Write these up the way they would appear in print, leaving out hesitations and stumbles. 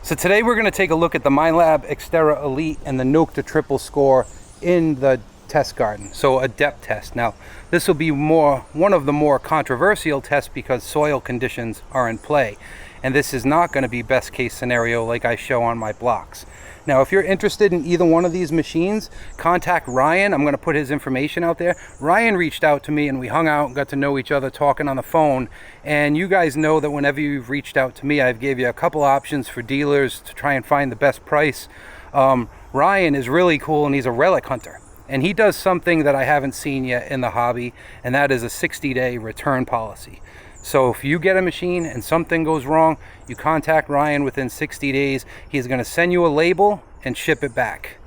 So today we're going to take a look at the Minelab X-Terra Elite and the Nokta Triple Score in the test garden. So a depth test. Now this will be one of the more controversial tests because soil conditions are in play. And this is not going to be best case scenario like I show on my blocks. Now if you're interested in either one of these machines, contact Ryan. I'm going to put his information out there. Ryan reached out to me and we hung out and got to know each other talking on the phone. And you guys know that whenever you've reached out to me, I've gave you a couple options for dealers to try and find the best price. Ryan is really cool and he's a relic hunter. And he does something that I haven't seen yet in the hobby, and that is a 60-day return policy. So if you get a machine and something goes wrong, you contact Ryan within 60 days. He's going to send you a label and ship it back.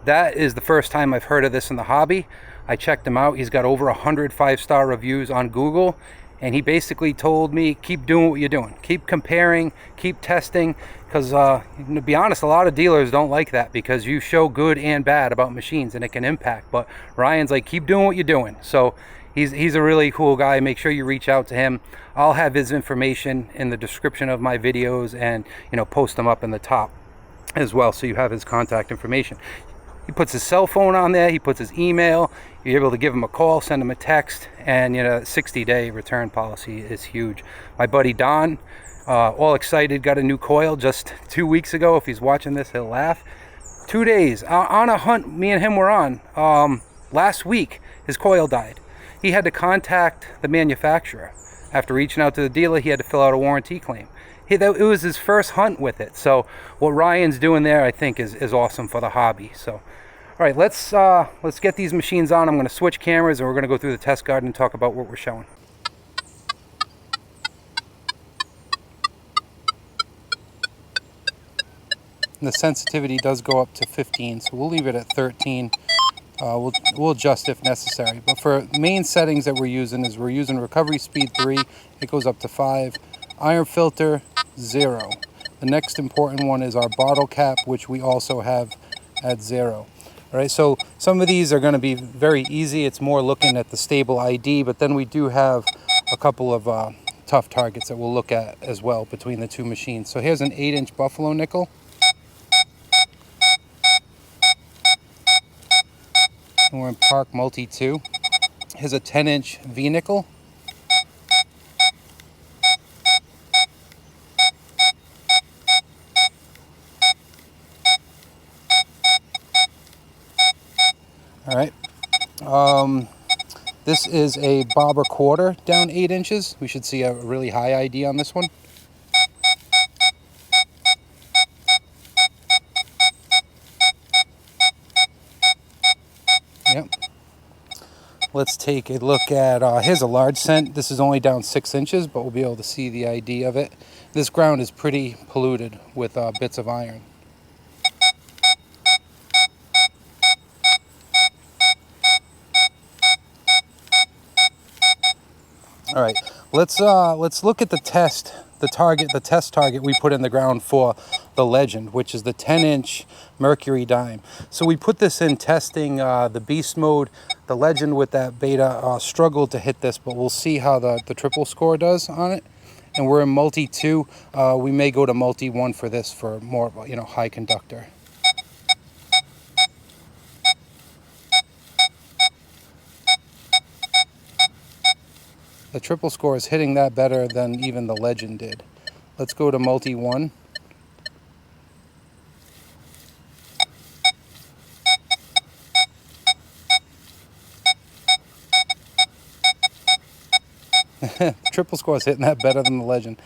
That is the first time I've heard of this in the hobby. I checked him out. He's got over 100 5-star reviews on Google. And he basically told me, keep doing what you're doing. Keep comparing, keep testing. Because to be honest, a lot of dealers don't like that because you show good and bad about machines and it can impact. But Ryan's like, keep doing what you're doing. So he's a really cool guy. Make sure you reach out to him. I'll have his information in the description of my videos and post them up in the top as well, so you have his contact information. He puts his cell phone on there, he puts his email, you're able to give him a call, send him a text, and 60-day return policy is huge. My buddy Don, all excited, got a new coil just 2 weeks ago. If he's watching this, he'll laugh. 2 days on a hunt me and him were on last week, his coil died. He had to contact the manufacturer. After reaching out to the dealer, he had to fill out a warranty claim. It was his first hunt with it. So what Ryan's doing there, I think, is awesome for the hobby. So, all right, let's get these machines on. I'm going to switch cameras, and we're going to go through the test garden and talk about what we're showing. And the sensitivity does go up to 15, so we'll leave it at 13. We'll adjust if necessary. But for main settings that we're using recovery speed 3. It goes up to 5. Iron filter 0. The next important one is our bottle cap, which we also have at 0. All right, so some of these are going to be very easy. It's more looking at the stable ID, but then we do have a couple of tough targets that we'll look at as well between the two machines. So here's an 8-inch buffalo nickel. And we're in Park Multi 2. Here's a 10-inch V nickel. All right, this is a bobber quarter down 8 inches. We should see a really high ID on this one. Yep. Let's take a look at, here's a large cent. This is only down 6 inches, but we'll be able to see the ID of it. This ground is pretty polluted with bits of iron. All right, let's look at the test target we put in the ground for the Legend, which is the 10-inch mercury dime. So we put this in testing the beast mode. The Legend with that beta struggled to hit this, but we'll see how the triple score does on it. And we're in multi 2. We may go to multi 1 for this for more high conductor. The triple score is hitting that better than even the Legend did. Let's go to multi 1. Triple score is hitting that better than the Legend.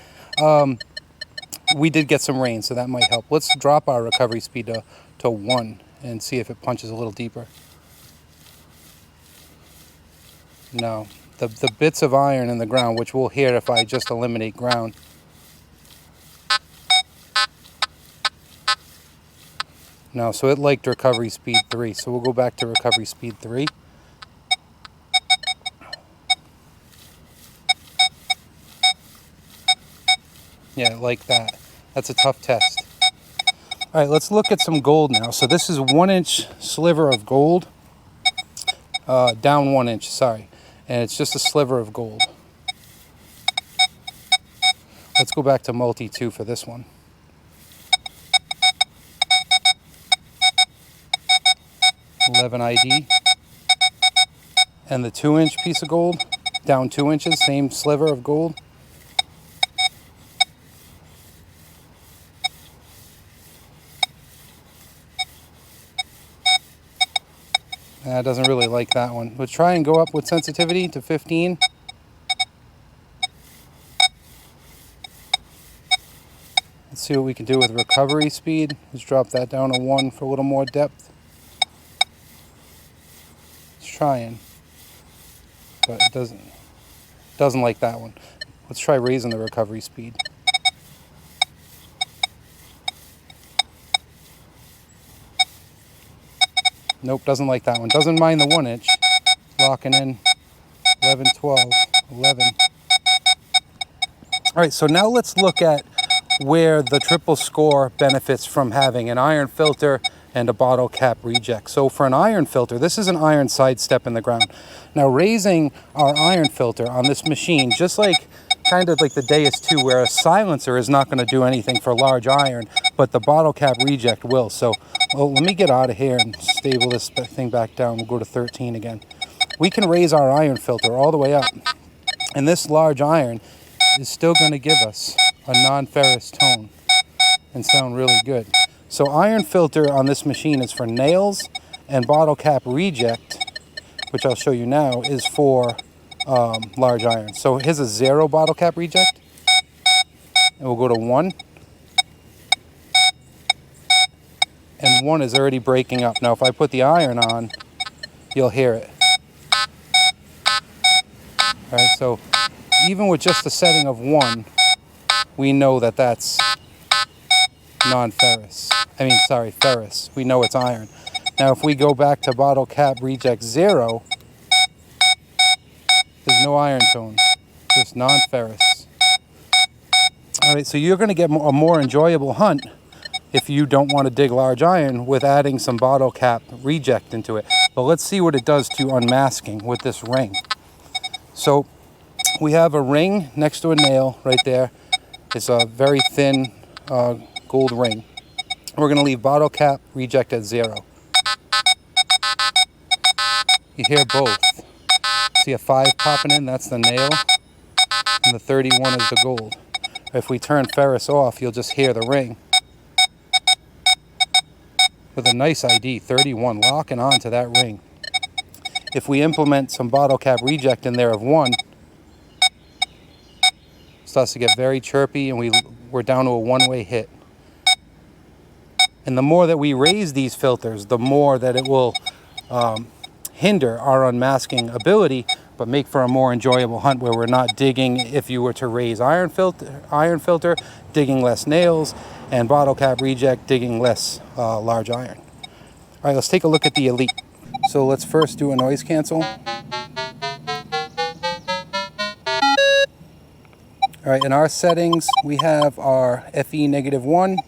We did get some rain, so that might help. Let's drop our recovery speed to 1 and see if it punches a little deeper. No. The bits of iron in the ground, which we'll hear if I just eliminate ground. No, so it liked recovery speed 3, so we'll go back to recovery speed 3. Yeah, like that. That's a tough test. All right, let's look at some gold now. So this is 1-inch sliver of gold, down 1 inch, sorry. And it's just a sliver of gold. Let's go back to multi 2 for this one. 11 ID. And the 2-inch piece of gold, down 2 inches, same sliver of gold. It doesn't really like that one. Let's try and go up with sensitivity to 15. Let's see what we can do with recovery speed. Let's drop that down to 1 for a little more depth. It's trying, but it doesn't like that one. Let's try raising the recovery speed. Nope, doesn't like that one. Doesn't mind the 1-inch. Locking in 11, 12, 11. All right, so now let's look at where the triple score benefits from having an iron filter and a bottle cap reject. So for an iron filter, this is an iron sidestep in the ground. Now raising our iron filter on this machine, just like kind of like the Deus 2, where a silencer is not going to do anything for large iron, but the bottle cap reject will. So well, let me get out of here and stable this thing back down. We'll go to 13 again. We can raise our iron filter all the way up, and this large iron is still going to give us a non-ferrous tone and sound really good. So iron filter on this machine is for nails, and bottle cap reject, which I'll show you now, is for large iron. So here's a 0 bottle cap reject, and we'll go to 1. And 1 is already breaking up. Now if I put the iron on, you'll hear it. All right, so even with just a setting of 1, we know that that's non-ferrous. Ferrous. We know it's iron. Now if we go back to bottle cap reject 0, there's no iron tone, just non-ferrous. All right, so you're going to get a more enjoyable hunt if you don't want to dig large iron with adding some bottle cap reject into it. But let's see what it does to unmasking with this ring. So we have a ring next to a nail right there. It's a very thin gold ring. We're going to leave bottle cap reject at 0. You hear both. See a 5 popping in, that's the nail, and the 31 is the gold. If we turn ferrous off, you'll just hear the ring. With a nice ID, 31, locking on to that ring. If we implement some bottle cap reject in there of 1, it starts to get very chirpy, and we're down to a 1-way hit. And the more that we raise these filters, the more that it will hinder our unmasking ability, but make for a more enjoyable hunt where we're not digging. If you were to raise iron filter, digging less nails, and bottle cap reject, digging less large iron. All right, let's take a look at the Elite. So let's first do a noise cancel. All right, in our settings, we have our FE -1,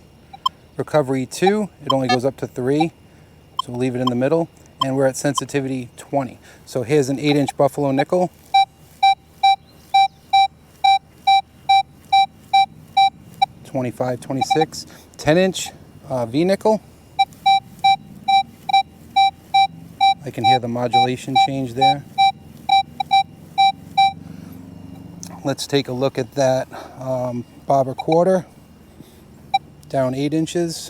recovery 2. It only goes up to 3, so we'll leave it in the middle. And we're at sensitivity 20. So here's an 8-inch buffalo nickel. $25, $26. 10-inch V nickel. I can hear the modulation change there. Let's take a look at that bobber quarter. Down 8 inches.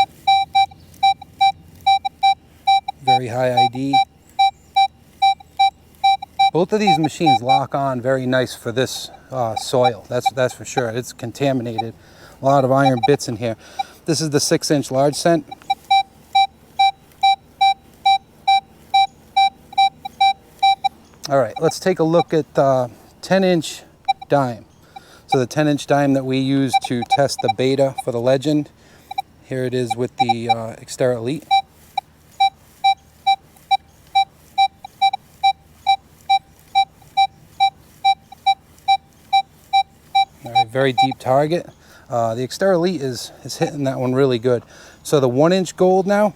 Very high ID. Both of these machines lock on very nice for this soil. That's for sure. It's contaminated. A lot of iron bits in here. This is the 6-inch large cent. All right, let's take a look at the 10-inch dime. So the 10-inch dime that we use to test the beta for the Legend. Here it is with the XTerra Elite. All right, very deep target. The XTerra Elite is hitting that one really good. So the 1-inch gold now.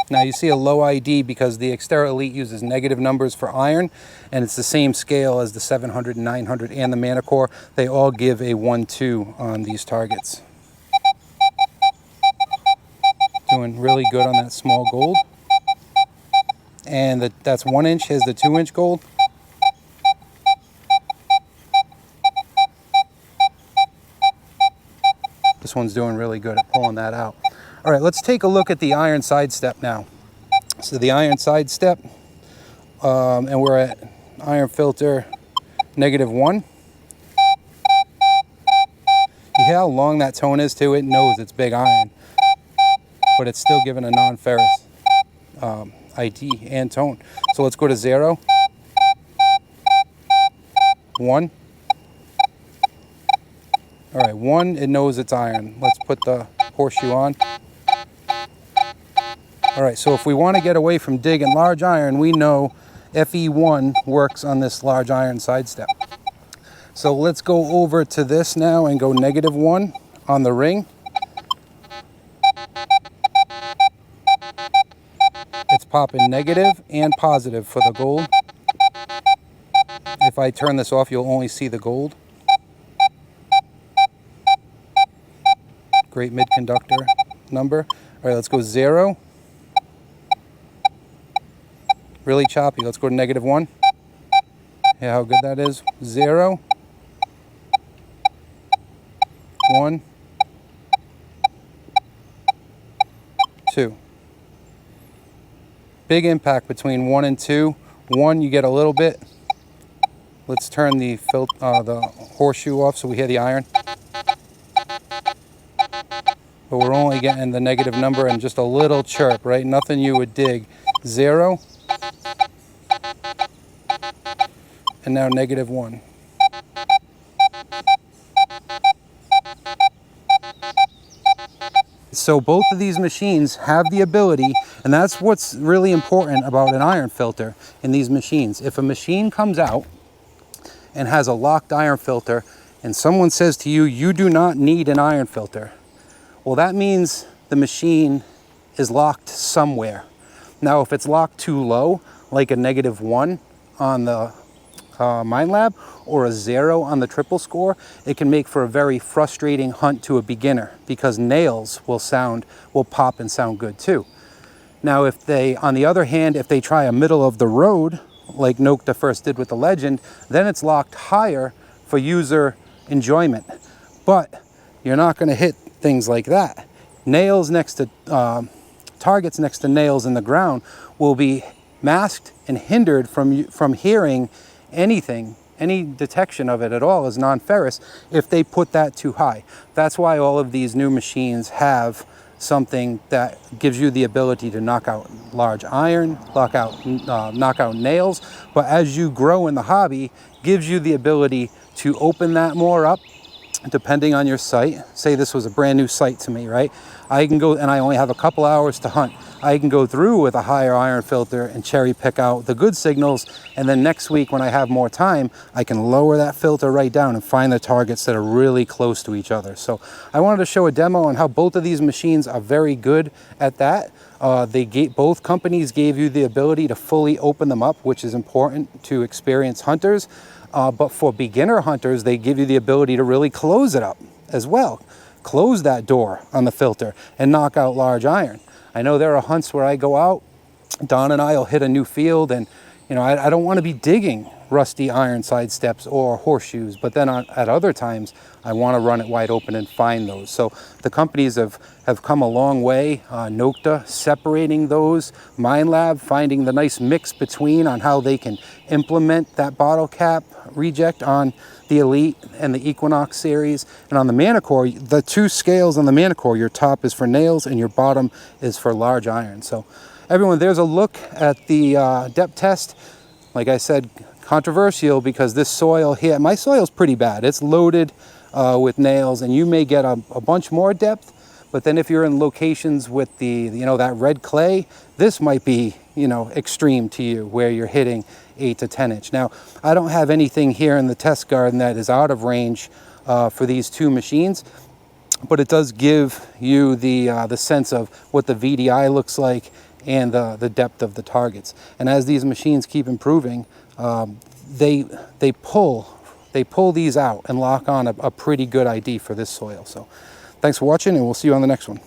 Now you see a low ID because the XTerra Elite uses negative numbers for iron, and it's the same scale as the 700, 900, and the Manicore. They all give a 1-2 on these targets. Doing really good on that small gold. And that's 1 inch. Here's the 2-inch gold. This one's doing really good at pulling that out. All right, let's take a look at the iron side step now. So the iron side step, and we're at iron filter -1. You hear how long that tone is too? It knows it's big iron, but it's still giving a non-ferrous ID and tone. So let's go to 0, 1. All right, 1, it knows it's iron. Let's put the horseshoe on. All right, so if we want to get away from digging large iron, we know FE1 works on this large iron side step. So let's go over to this now and go -1 on the ring. It's popping negative and positive for the gold. If I turn this off, you'll only see the gold. Great mid-conductor number. All right, let's go 0. Really choppy. Let's go to -1. Yeah, how good that is. 0. 1. 2. Big impact between 1 and 2. 1, you get a little bit. Let's turn the horseshoe off so we hear the iron. But we're only getting the negative number and just a little chirp, right? Nothing you would dig. 0. And now -1. So both of these machines have the ability, and that's what's really important about an iron filter in these machines. If a machine comes out and has a locked iron filter and someone says to you, you do not need an iron filter, well, that means the machine is locked somewhere. Now, if it's locked too low, like a -1 on the Minelab or a 0 on the triple score, it can make for a very frustrating hunt to a beginner because nails will pop and sound good too. Now, if they, on the other hand, if they try a middle of the road, like Nokta first did with the Legend, then it's locked higher for user enjoyment. But you're not going to hit things like that. Nails next to, targets next to nails in the ground will be masked and hindered from hearing anything, any detection of it at all as non-ferrous if they put that too high. That's why all of these new machines have something that gives you the ability to knock out large iron, knock out nails, but as you grow in the hobby, gives you the ability to open that more up depending on your site. Say this was a brand new site to me, right? I can go, and I only have a couple hours to hunt. I can go through with a higher iron filter and cherry pick out the good signals, and then next week when I have more time, I can lower that filter right down and find the targets that are really close to each other. So I wanted to show a demo on how both of these machines are very good at that. Both companies gave you the ability to fully open them up, which is important to experienced hunters. But for beginner hunters, they give you the ability to really close it up as well. Close that door on the filter and knock out large iron. I know there are hunts where I go out, Don and I will hit a new field, and I don't want to be digging rusty iron side steps or horseshoes, but then at other times I want to run it wide open and find those. So the companies have come a long way. Nokta separating those, Minelab finding the nice mix between on how they can implement that bottle cap reject on the Elite and the Equinox series. And on the Manicore, the two scales on the Manicore, your top is for nails and your bottom is for large iron. So everyone, there's a look at the depth test. Like I said, controversial because this soil here, my soil's pretty bad. It's loaded with nails, and you may get a bunch more depth, but then if you're in locations with the, that red clay, this might be, extreme to you where you're hitting 8 to 10 inch. Now, I don't have anything here in the test garden that is out of range for these two machines, but it does give you the sense of what the VDI looks like and the depth of the targets. And as these machines keep improving, they pull these out and lock on a pretty good ID for this soil. So thanks for watching, and we'll see you on the next one.